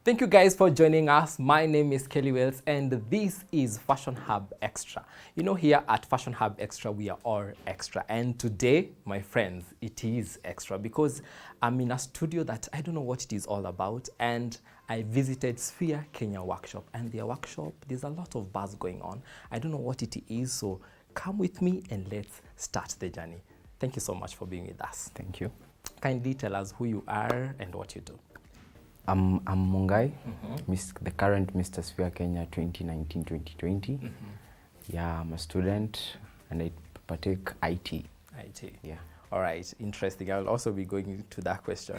Thank you guys for joining us. My name is Kelly Weils and this is Fashion Hub Extra. You know, here at Fashion Hub Extra, we are all extra. And today, my friends, it is extra because I'm in a studio that I don't know what it is all about. And I visited Sphere Kenya workshop, and their workshop, there's a lot of buzz going on. I don't know what it is, so come with me and let's start the journey. Thank you so much for being with us. Thank you. Kindly tell us who you are and what you do. I'm Mungai, the current Mr. Sphere Kenya 2019-2020. Yeah, I'm a student and I partake IT. IT. Yeah. All right, interesting. I'll also be going to that question.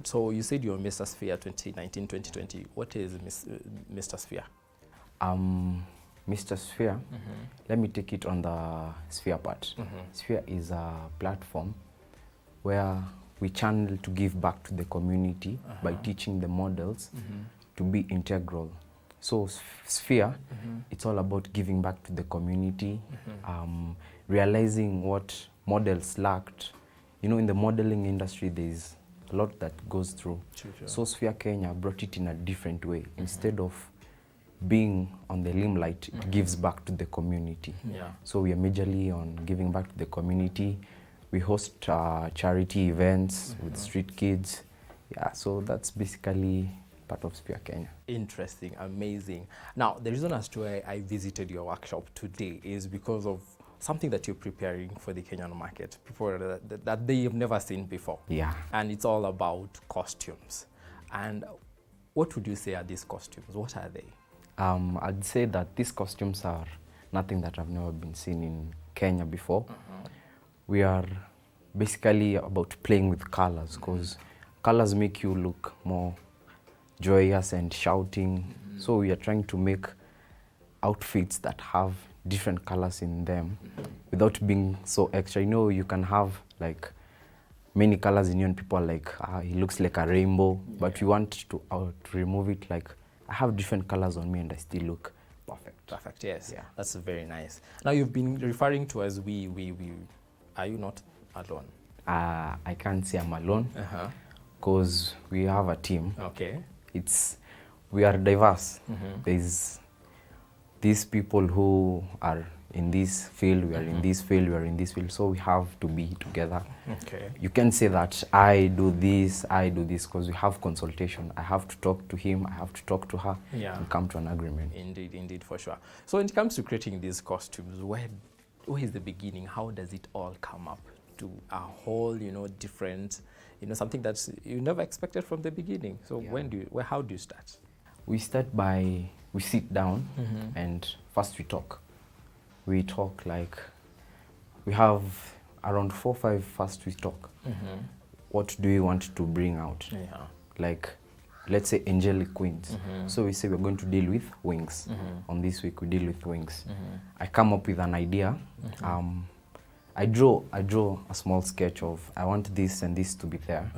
So you said you're Mr. Sphere 2019-2020. What is Mr. Sphere? Mr. Sphere, let me take it on the Sphere part. Sphere is a platform where we channel to give back to the community by teaching the models to be integral. So Sphere, it's all about giving back to the community, realizing what models lacked. You know, in the modeling industry, there's a lot that goes through. Sure. So Sphere Kenya brought it in a different way. Instead of being on the limelight, it gives back to the community. Yeah. So we are majorly on giving back to the community. We host charity events with street kids. Yeah, so that's basically part of Sphere Kenya. Interesting, amazing. Now, the reason as to why I visited your workshop today is because of something that you're preparing for the Kenyan market, people that they have never seen before. Yeah. And it's all about costumes. And what would you say are these costumes? What are they? I'd say that these costumes are nothing that I've never been seen in Kenya before. We are basically about playing with colors because colors make you look more joyous and shouting. So we are trying to make outfits that have different colors in them without being so extra. You know, you can have like many colors in you and people are like, it looks like a rainbow, but you want to remove it like, I have different colors on me and I still look perfect. Perfect, yes. Yeah. That's very nice. Now, you've been referring to as we. Are you not alone? I can't say I'm alone because we have a team. Okay. We are diverse. There's these people who are in this field, we are in this field, we are in this field, so we have to be together. Okay. You can say that I do this because we have consultation. I have to talk to him, I have to talk to her, and come to an agreement. Indeed, for sure. So when it comes to creating these costumes, where is the beginning? How does it all come up to a whole, different, something that you never expected from the beginning? So how do you start? We start by, we sit down and first we talk. We talk like, we have around 4 or 5 first we talk. What do we want to bring out? Yeah. Like, let's say angelic queens. So we say we're going to deal with wings. On this week we deal with wings. I come up with an idea. I draw a small sketch of I want this and this to be there.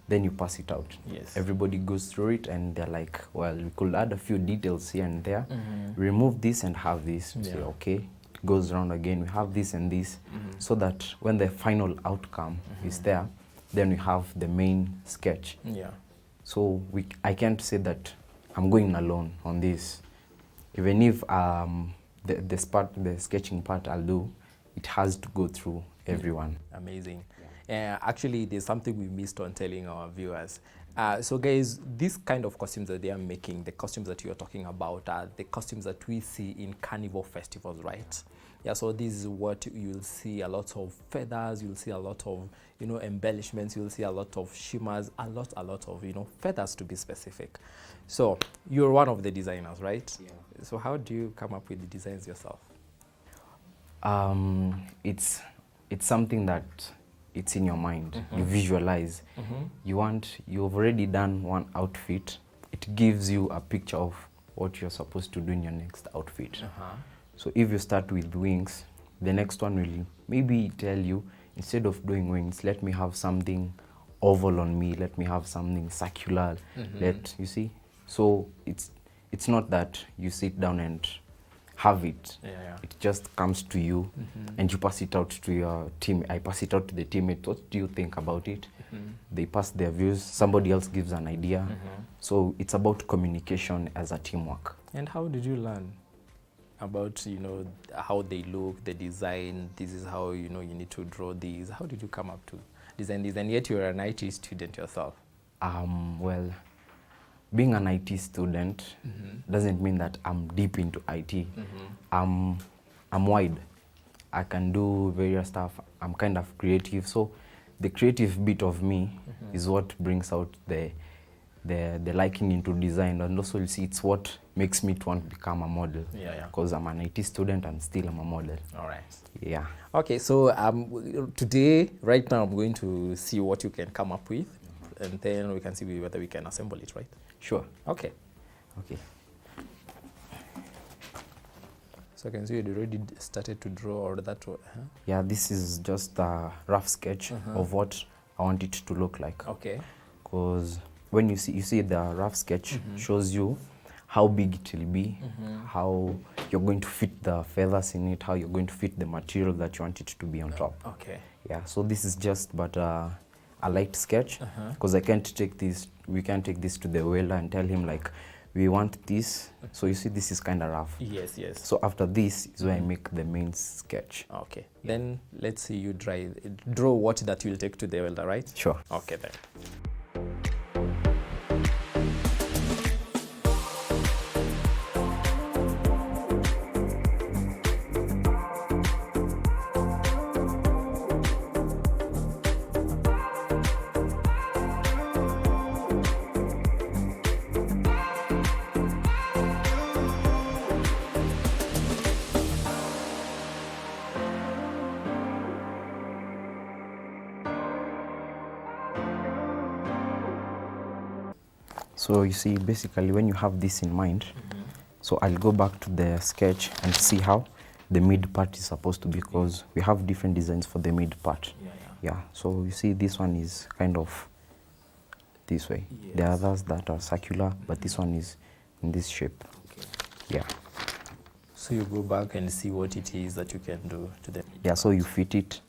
Then you pass it out. Yes. Everybody goes through it and they're like, well, we could add a few details here and there. Remove this and have this. Say, okay, it goes around again. We have this and this, so that when the final outcome is there, then we have the main sketch. Yeah. So I can't say that I'm going alone on this. Even if the sketching part I'll do, it has to go through everyone. Amazing. Actually, there's something we missed on telling our viewers. So guys, this kind of costumes that they are making, the costumes that you're talking about, are the costumes that we see in carnival festivals, right? Yeah, so this is what you'll see: a lot of feathers, you'll see a lot of, you know, embellishments, you'll see a lot of shimmers, a lot of, you know, feathers to be specific. So you're one of the designers, right? Yeah. So how do you come up with the designs yourself? It's something that it's in your mind. You visualize. You've already done one outfit. It gives you a picture of what you're supposed to do in your next outfit. So if you start with wings, the next one will maybe tell you, instead of doing wings, let me have something oval on me, let me have something circular. You see. So it's not that you sit down and have it. It just comes to you, and you pass it out to your team. I pass it out to the teammate. What do you think about it? They pass their views. Somebody else gives an idea. So it's about communication as a teamwork. And how did you learn about, you know, how they look, the design? This is how, you know, you need to draw these. How did you come up to design this? And yet you're an IT student yourself. Well, being an IT student doesn't mean that I'm deep into IT. I'm wide. I can do various stuff. I'm kind of creative. So the creative bit of me is what brings out the liking into design, and also you see it's what makes me to want to become a model. Because I'm an IT student and still I'm a model. All right. Yeah. Okay, so today, right now, I'm going to see what you can come up with, and then we can see whether we can assemble it, right? Sure. Okay. Okay. So I can see you already started to draw, or that. Yeah, this is just a rough sketch of what I want it to look like. Okay. Because when you see the rough sketch shows you how big it will be, how you're going to fit the feathers in it, how you're going to fit the material that you want it to be on top. Okay. Yeah, so this is just but a light sketch, because we can't take this to the welder and tell him like, we want this. So you see, this is kind of rough. Yes, yes. So after this is where I make the main sketch. Okay. Then let's see you draw what that you'll take to the welder, right? Sure. Okay then. So you see, basically when you have this in mind, so I'll go back to the sketch and see how the mid part is supposed to be, because we have different designs for the mid part. Yeah, so you see this one is kind of this way. Yes. There are others that are circular, but this one is in this shape. Okay. Yeah. So you go back and see what it is that you can do to them. Yeah, so you fit it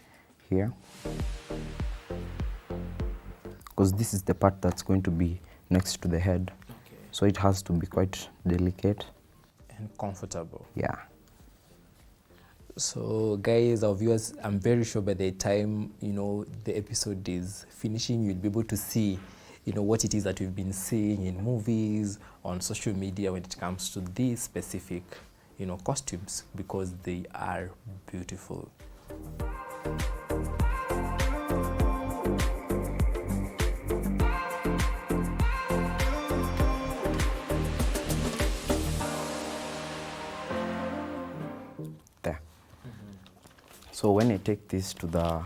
here, because this is the part that's going to be next to the head. Okay. So it has to be quite delicate and comfortable. Yeah. So guys, our viewers, I'm very sure by the time, you know, the episode is finishing, you'll be able to see, you know, what it is that we've been seeing in movies, on social media when it comes to these specific, you know, costumes, because they are beautiful. There. So when I take this to the,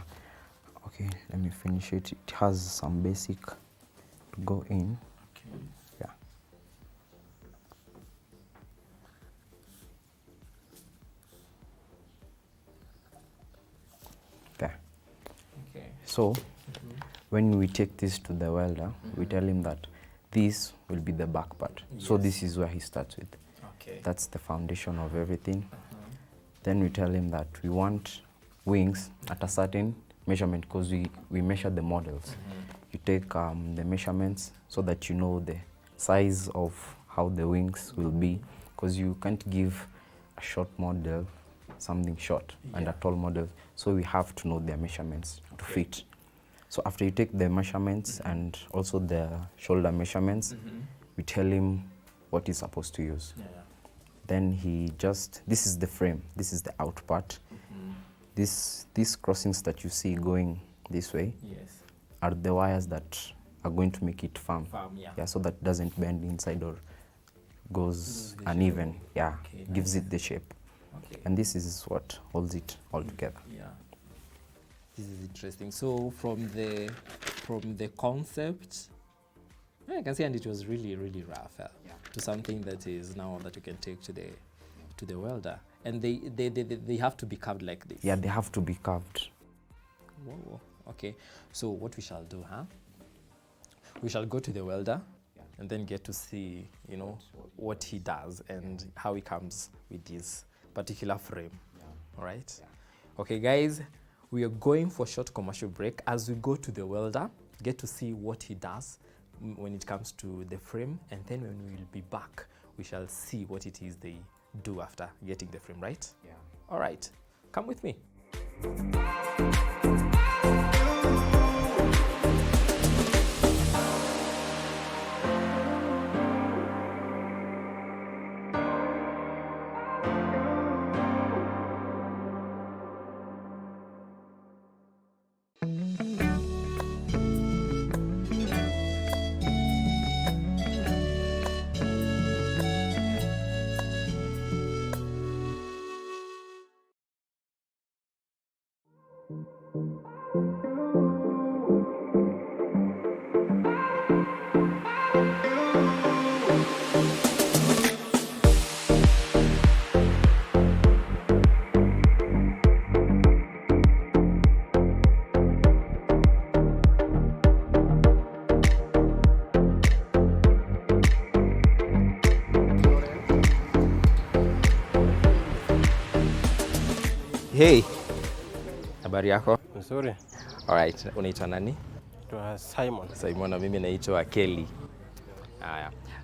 okay, let me finish it. It has some basic to go in. Okay. Yeah. There. Okay. So when we take this to the welder, we tell him that this will be the back part. So this is where he starts with. Okay. That's the foundation of everything. Then we tell him that we want wings at a certain measurement, because we measure the models. You take the measurements so that you know the size of how the wings will be, because you can't give a short model something short and a tall model. So we have to know their measurements to fit. So after you take the measurements and also the shoulder measurements, we tell him what he's supposed to use. Then this is the frame, this is the out part. These crossings that you see going this way are the wires that are going to make it firm. Yeah, so that doesn't bend inside or goes uneven. Yeah, okay, gives it the shape. Okay. And this is what holds it all together. Yeah. This is interesting. So from the concept, I can see, and it was really, really rough, to something that is now that you can take to the welder. And they have to be carved like this. Yeah, they have to be carved. Whoa. Okay. So what we shall do, we shall go to the welder and then get to see, what he does and how he comes with this particular frame. All right. Okay, guys, we are going for a short commercial break. As we go to the welder, get to see what he does when it comes to the frame, and then when we will be back, we shall see what it is they do after getting the frame, right? Yeah. All right. Come with me. Hey, habari yako? Nzuri. Alright, unaitwa nani? Naitwa Simon. Simon, na mimi naitwa Kelly.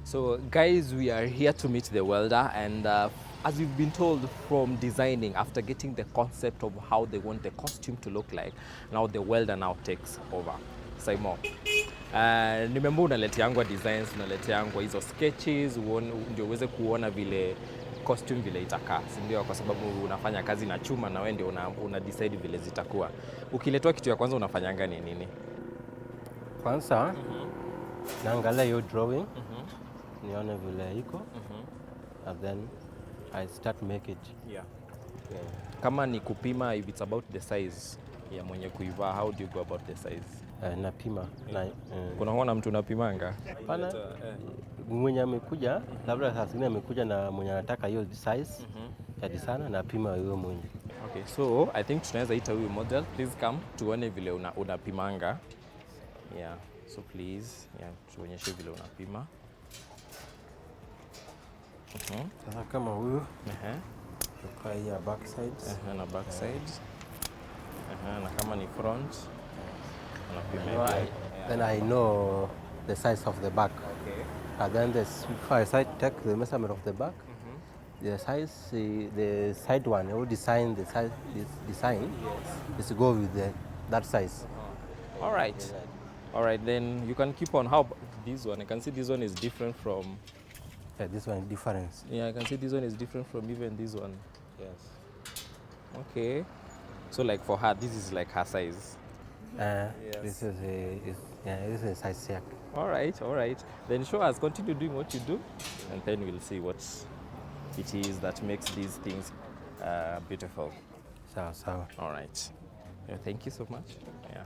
So guys, we are here to meet the welder, and as we've been told from designing, after getting the concept of how they want the costume to look like, now the welder now takes over. Simon, nimeambiwa unaleteangwa designs, unaleteangwa hizo sketches, ndio uweze kuona vile costume vile itakaa, si ndio? Kwa sababu unafanya kazi na chuma na wewe ndio una decide vile zitakuwa. Ukiletwa kitu ya kwanza unafanyanga ni nini? Kwanza naangalia hiyo drawing, nione vile iko, and then I start make it. Yeah. Kama ni kupima, if it's about the size ya mwenye kuivaa, how do you go about the size? Napima. Kuna huona mtu unapimanga? Hapana. Mwenye amekuja, labda saa zingine amekuja na mwenye anataka hiyo size ya sana, napima huyo mwenye. Okay, so I think tunaweza ita huyu model. Please come tuone vile unapimanga. Yeah, so please, tuonyeshe vile unapima. Sasa kama huyu, kwa hii back sides, na back sides. Na kama ni front, unapima. Then I know the size of the back. Okay. And then if I take the measurement of the back, the size, the side one, I will design the size. Design is to go with that size. All right. All right. Then you can keep on. How about this one? I can see this one is different from. Yeah, this one is different. Yeah, I can see this one is different from even this one. Yes. Okay. So like for her, this is like her size. Yes. This is a size check. All right. Then show us, continue doing what you do, and then we'll see what it is that makes these things beautiful. So. All right. Yeah, thank you so much. Yeah.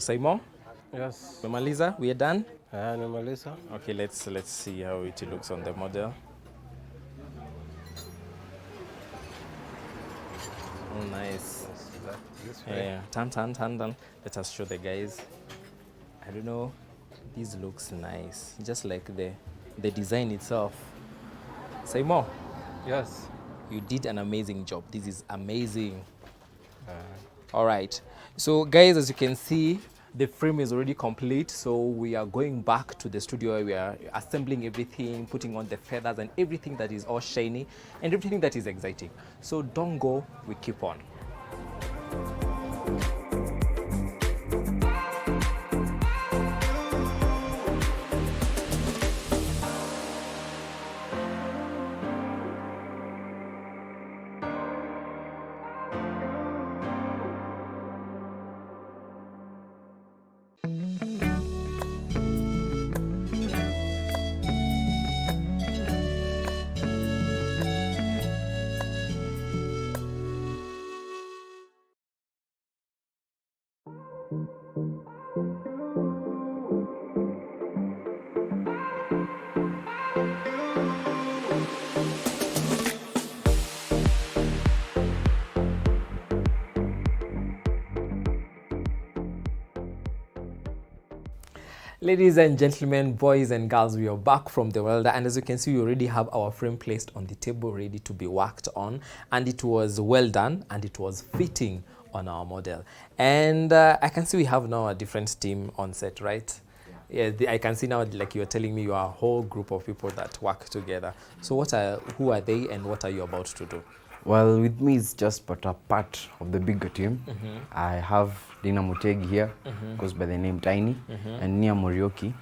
Simon, Yes. Memaliza, we are done. Melissa. Okay, let's see how it looks on the model. Oh, nice. This way. Yeah, turn. Let us show the guys. I don't know. This looks nice, just like the design itself. Simon, Yes. you did an amazing job. This is amazing. All right. So, guys, as you can see, the frame is already complete. So we are going back to the studio where we are assembling everything, putting on the feathers and everything that is all shiny and everything that is exciting. So don't go, we keep on. Ladies and gentlemen, boys and girls, we are back from the welder, and as you can see, we already have our frame placed on the table ready to be worked on, and it was well done and it was fitting on our model. And I can see we have now a different team on set, right? Yeah, I can see now, like you were telling me, you are a whole group of people that work together. So who are they and what are you about to do? Well, with me, it's just but a part of the bigger team. I have Dina Mutegi here, goes by the name Tiny, and Nia Morioki,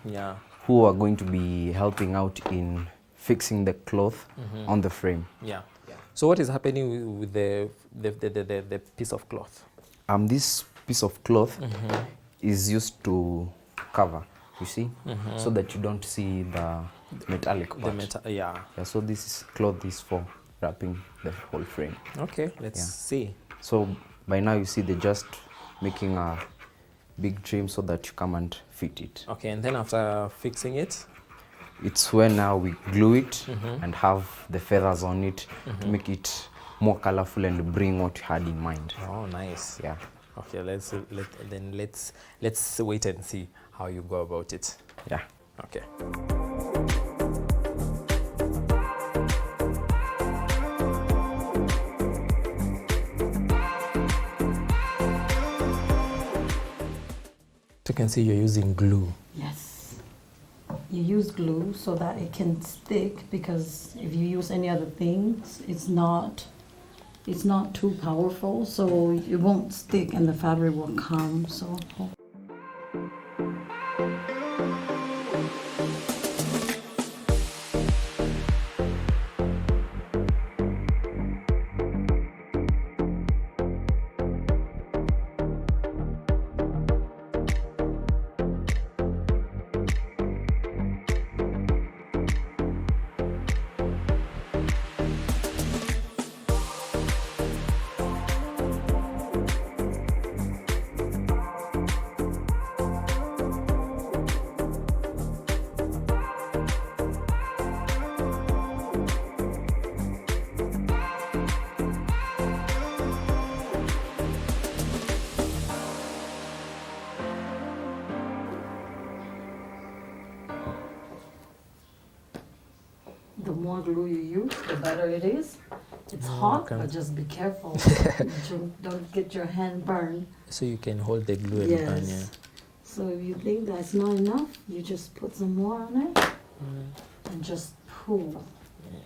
who are going to be helping out in fixing the cloth on the frame. Yeah. So what is happening with the piece of cloth? This piece of cloth is used to cover, you see, so that you don't see the metallic part. Yeah, so this cloth is for wrapping the whole frame. Okay, let's see. So by now you see they're just making a big trim so that you come and fit it. Okay, and then after fixing it? It's when now we glue it and have the feathers on it to make it more colorful and bring what you had in mind. Oh, nice. Yeah. Okay, let's wait and see how you go about it. Yeah. Okay. You can see you're using glue. Yes. You use glue so that it can stick, because if you use any other things, it's not too powerful, so it won't stick and the fabric will come. So the more glue you use, the better it is. It's hot, but just be careful that you don't get your hand burned. So you can hold the glue and burn, yeah. So if you think that's not enough, you just put some more on it and just pull. Yeah.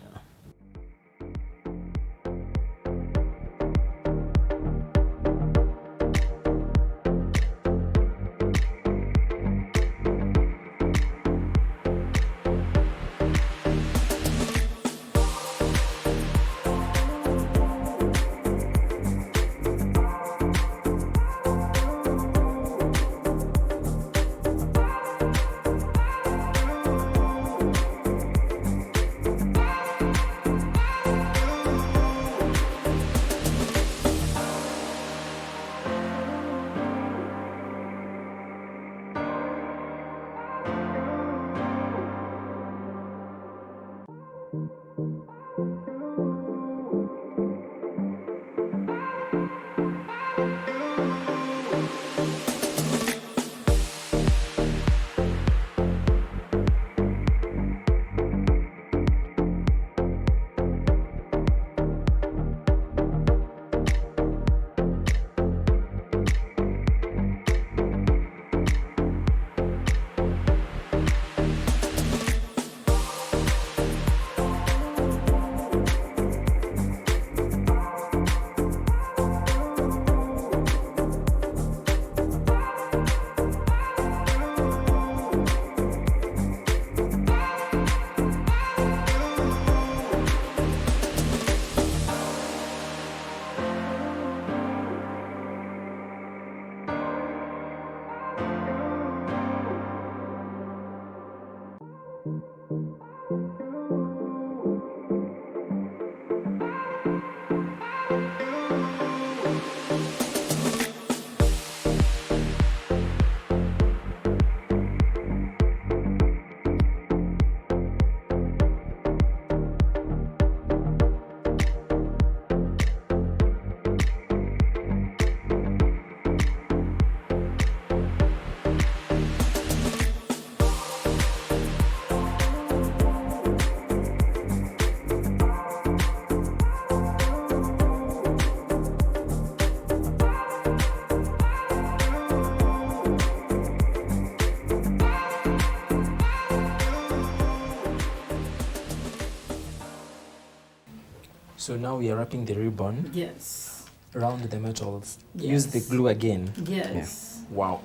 So now we are wrapping the ribbon Yes. around the metals. Yes. Use the glue again. Yes. Wow.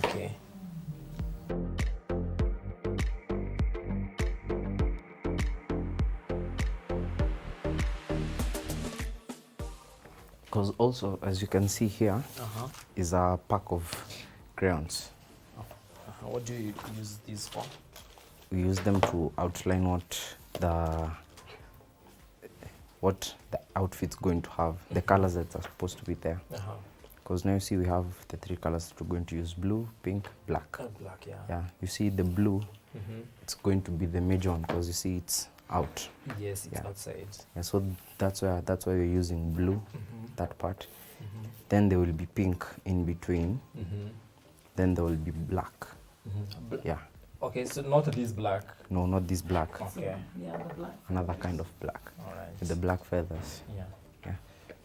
Okay. Because also, as you can see here, Uh-huh. is a pack of crayons. What do you use these for? We use them to outline what the outfit's going to have, the colors that are supposed to be there. Uh-huh. Because now you see we have the 3 colors that we're going to use: blue, pink, black. Black, yeah. Yeah, you see the blue, Mm-hmm. it's going to be the major one because you see it's out. Yes, it's Yeah. outside. Yeah, so that's why we're using blue, Mm-hmm. that part. Mm-hmm. Then there will be pink in between. Mm-hmm. Then there will be black. Mm-hmm. Yeah, Okay, so not this black. no, not this black. Okay. Yeah, the black. Another kind of black All right. with the black feathers. Yeah. Yeah.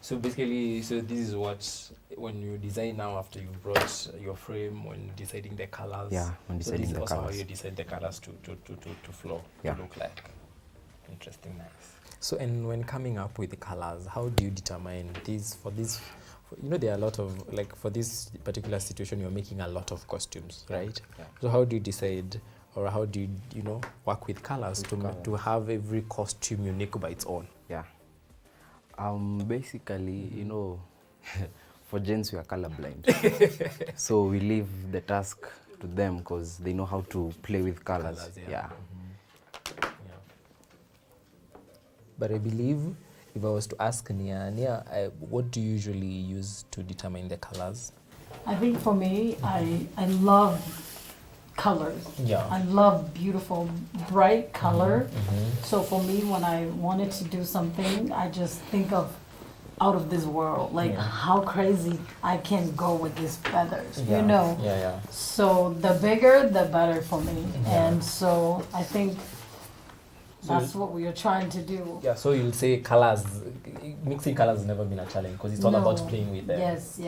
So basically, so this is what, when you design now after you brought your frame, when deciding the colors. Yeah, when So deciding this is the also colors. how you decide the colors to flow, Yeah. to look like. Interesting, nice. So, and when coming up with the colors, how do you determine these for this? You know, there are a lot of, like, for this particular situation, you're making a lot of costumes, right? Yeah. So how do you decide, or how do you work with colors to have every costume unique by its own? Yeah. Basically, for gents we are colorblind, so we leave the task to them because they know how to play with colors. Yeah. Yeah. But I believe, if I was to ask Nia, what do you usually use to determine the colors? I think for me, I love colors. Yeah. I love beautiful, bright color. Mm-hmm. So for me, when I wanted to do something, I just think of out of this world, like how crazy I can go with these feathers, you know. Yeah. So the bigger, the better for me. And so I think that's what we are trying to do. Yeah, so you'll say colors, mixing colors has never been a challenge because it's all about playing with them. Yes. With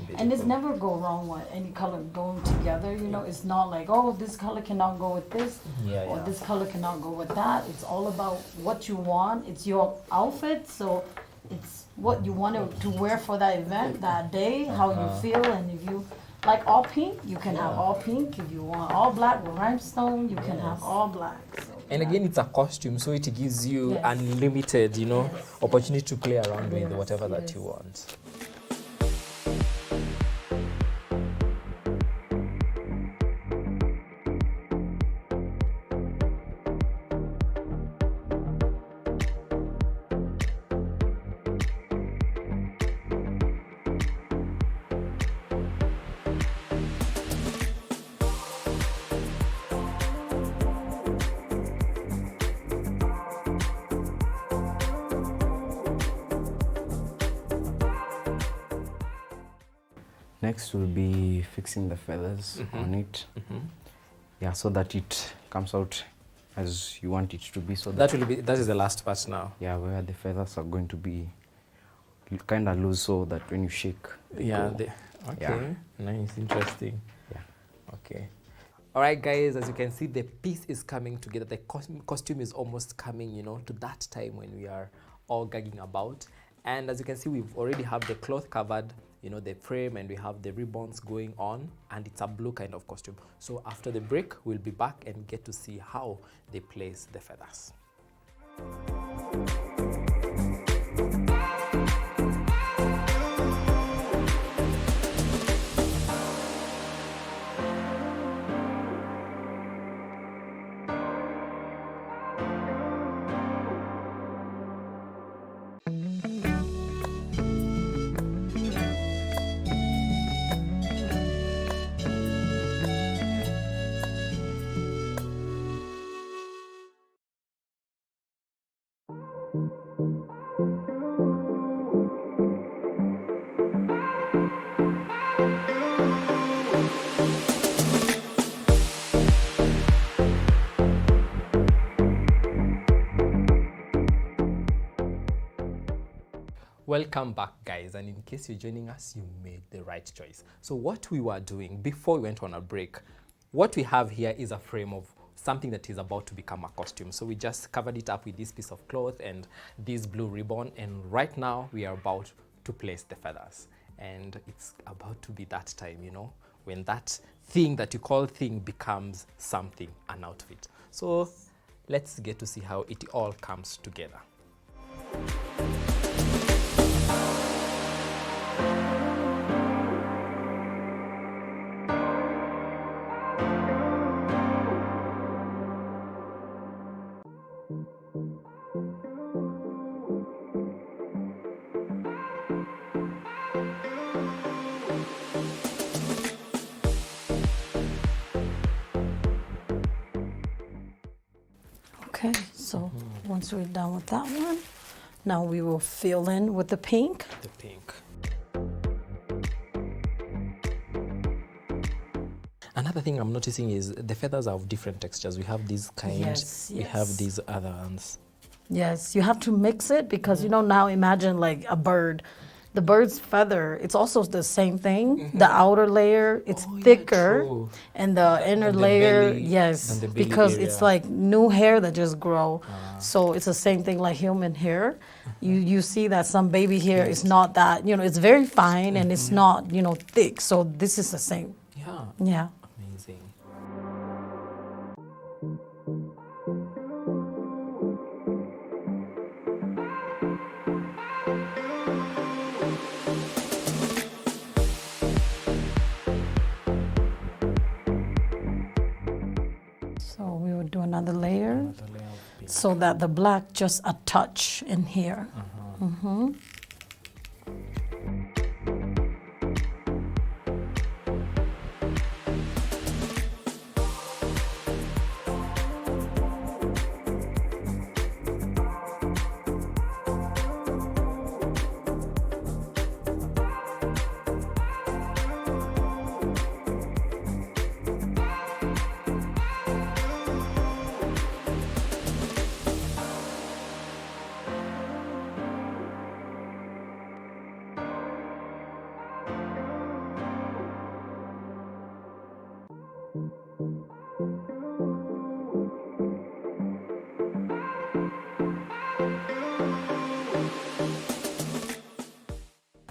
the And it's different- never go wrong with any color going together, It's not like, oh, this color cannot go with this, or Yeah. this color cannot go with that. It's all about what you want. It's your outfit, so it's what you want to wear for that event, that day, how you feel, and if you like all pink, you can have all pink. If you want all black with rhinestone, you can have all black. So, And again, it's a costume, so it gives you Yes. unlimited, opportunity to play around with Yes, whatever that yes. you want. Next will be fixing the feathers on it. Yeah, so that it comes out as you want it to be. So That is the last part now. yeah, where the feathers are going to be kind of loose, so that when you shake, they Yeah. go. Okay. Nice. Interesting. Yeah. Okay. All right, guys. As you can see, the piece is coming together. The costume is almost coming, to that time when we are all gagging about. And as you can see, we've already have the cloth covered, the frame, and we have the ribbons going on, and it's a blue kind of costume. So after the break, we'll be back and get to see how they place the feathers. Welcome back, guys, and in case you're joining us, you made the right choice. So what we were doing before we went on a break, what we have here is a frame of something that is about to become a costume. So we just covered it up with this piece of cloth and this blue ribbon, and right now we are about to place the feathers, and it's about to be that time, you know, when that thing that you call thing becomes something, an outfit. So let's get to see how it all comes together. Okay, so once we're done with that one, now we will fill in with the pink. The pink. Another thing I'm noticing is the feathers are of different textures. We have these kind, Yes, we yes. have these other ones. Yes, you have to mix it because, you know, now imagine like a bird. The bird's feather, it's also the same thing. The outer layer, it's Oh, yeah, thicker, true. and the inner And the layer, belly- yes, and the belly because it's area. like new hair that just grow. So it's the same thing like human hair. You see that some baby hair is not that, you know, it's very fine and it's not, you know, thick. So this is the same. Yeah. Yeah. Amazing. So we will do another layer Another layer of pink. so that the black just a touch in here.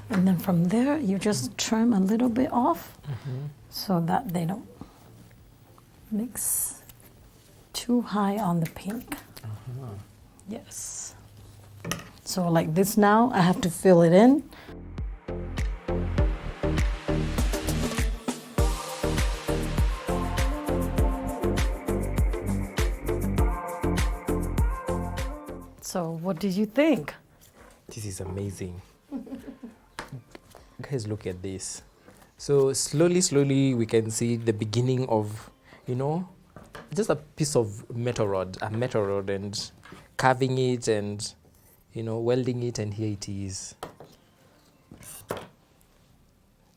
And then from there, you just trim a little bit off so that they don't mix too high on the pink. Yes. So like this now, I have to fill it in. So what did you think? This is amazing. Guys, look at this. So slowly we can see the beginning of, you know, just a piece of a metal rod, and carving it and, you know, welding it, and here it is.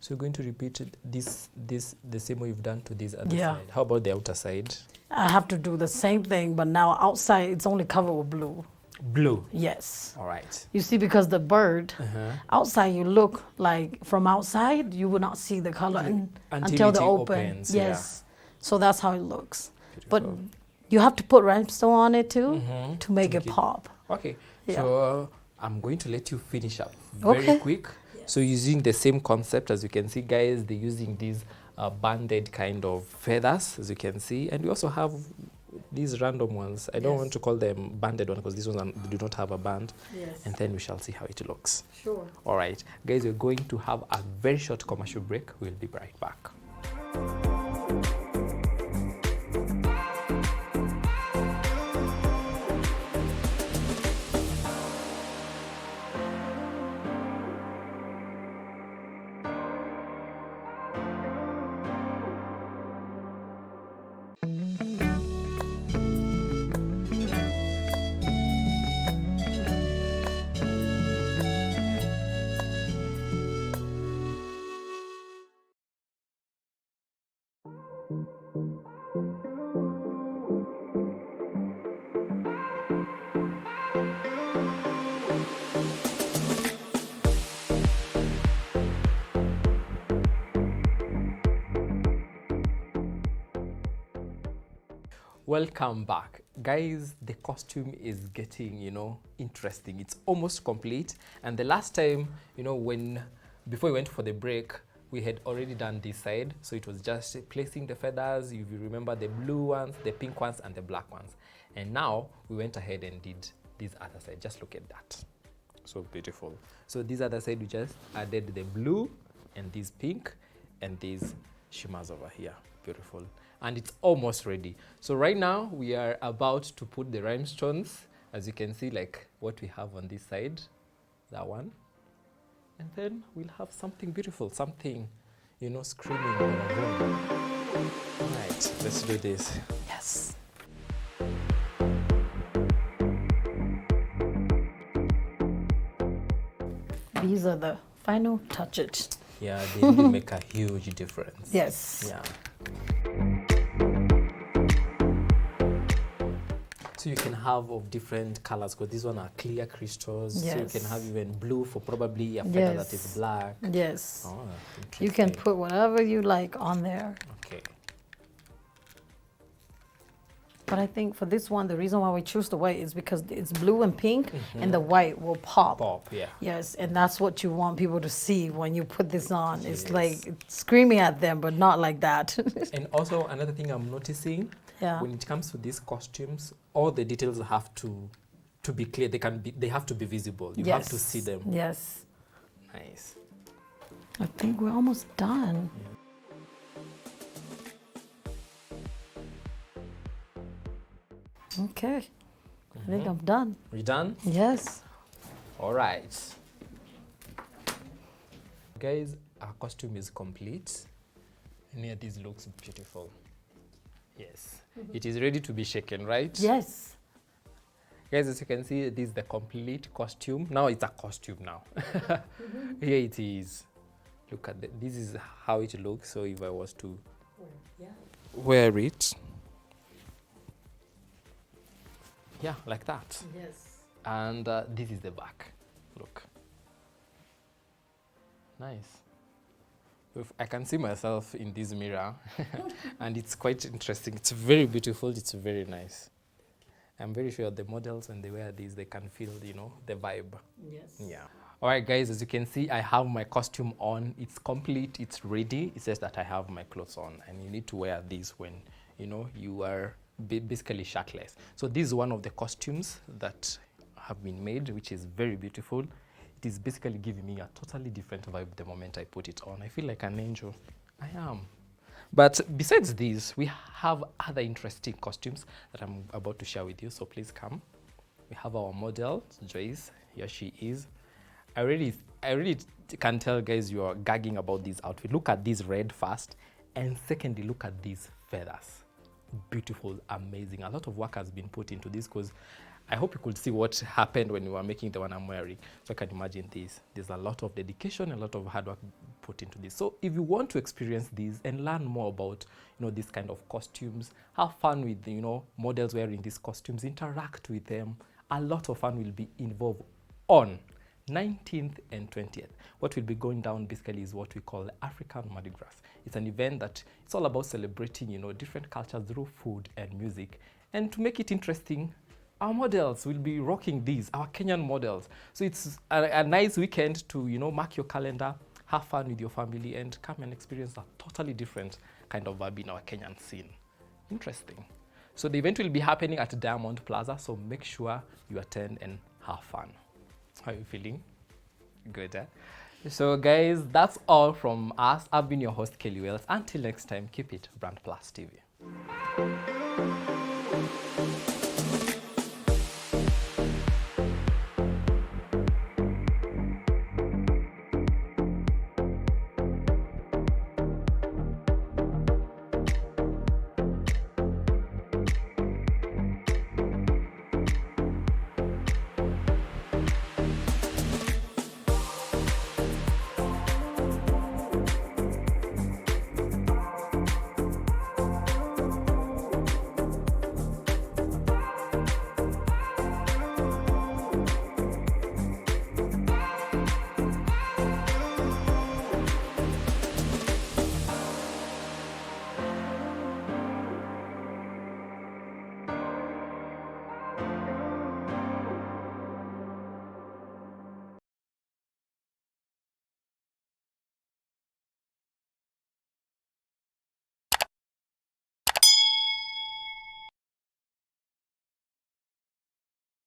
So you're going to repeat this the same way you've done to this other Yeah. side. How about the outer side? I have to do the same thing, but now outside it's only covered with blue. Blue. Yes. All right. You see, because the bird, outside you look like from outside, you will not see the color until it the open. opens, Yes. So that's how it looks. But you have to put rhinestone on it too to make it pop. Okay. Yeah. So I'm going to let you finish up very Okay. quick. So using the same concept, as you can see, guys, they're using these banded kind of feathers, as you can see, and we also have these random ones. I don't want to call them banded one because these ones do not have a band. Yes. And then we shall see how it looks. Sure. All right, guys, we're going to have a very short commercial break. We'll be right back. Welcome back. Guys, the costume is getting, interesting. It's almost complete. And the last time, before we went for the break, we had already done this side. So it was just placing the feathers. If you remember, the blue ones, the pink ones, and the black ones. And now we went ahead and did this other side. Just look at that. So beautiful. So this other side, we just added the blue and this pink and these shimmers over here. Beautiful. And it's almost ready. So right now we are about to put the rhinestones, as you can see, like what we have on this side, that one. And then we'll have something beautiful, something, screaming on our own. All right, let's do this. Yes. These are the final touches. Yeah, they really make a huge difference. Yes. Yeah. So you can have of different colors, because these one are clear crystals. Yes. So you can have even blue for probably a feather that is black. Yes. Oh, You can interesting. put whatever you like on there. Okay. But I think for this one, the reason why we choose the white is because it's blue and pink, and the white will pop. Pop, yeah. Yes, and that's what you want people to see when you put this on. It's Yes. like it's screaming at them, but not like that. And also another thing I'm noticing, Yeah. when it comes to these costumes, all the details have to be clear. They have to be visible. You have to see them. Yes. Nice. I think we're almost done. Okay. I think I'm done. We done? Yes. All right. Guys, our costume is complete. And here this looks beautiful. Yes. It is ready to be shaken, right? Yes. Guys, as you can see, this is the complete costume. Now it's a costume now. Here it is. Look at this is how it looks. So if I was to wear it, yeah, like that. Yes. And this is the back. Look. Nice. If I can see myself in this mirror and it's quite interesting. It's very beautiful. It's very nice. I'm very sure the models, when they wear these, they can feel, the vibe. Yes. Yeah. All right, guys, as you can see, I have my costume on. It's complete. It's ready. It says that I have my clothes on, and you need to wear these when, you are basically shirtless. So this is one of the costumes that have been made, which is very beautiful. It is basically giving me a totally different vibe the moment I put it on. I feel like an angel. I am. But besides these, we have other interesting costumes that I'm about to share with you. So please come. We have our model, Joyce. Here she is. I really can tell, guys, you are gagging about this outfit. Look at this red first. And secondly, look at these feathers. Beautiful, amazing. A lot of work has been put into this, because I hope you could see what happened when we were making the one I'm wearing. So I can imagine this. There's a lot of dedication, a lot of hard work put into this. So if you want to experience these and learn more about, this kind of costumes, have fun with, models wearing these costumes, interact with them, a lot of fun will be involved on 19th and 20th. What will be going down basically is what we call the African Mardi Gras. It's an event that it's all about celebrating, different cultures through food and music. And to make it interesting, our models will be rocking these, our Kenyan models. So it's a nice weekend to, mark your calendar, have fun with your family, and come and experience a totally different kind of vibe in our Kenyan scene. Interesting. So the event will be happening at Diamond Plaza, so make sure you attend and have fun. How are you feeling? Good, eh? So guys, that's all from us. I've been your host, Kelly Weils. Until next time, keep it BrandPlus TV.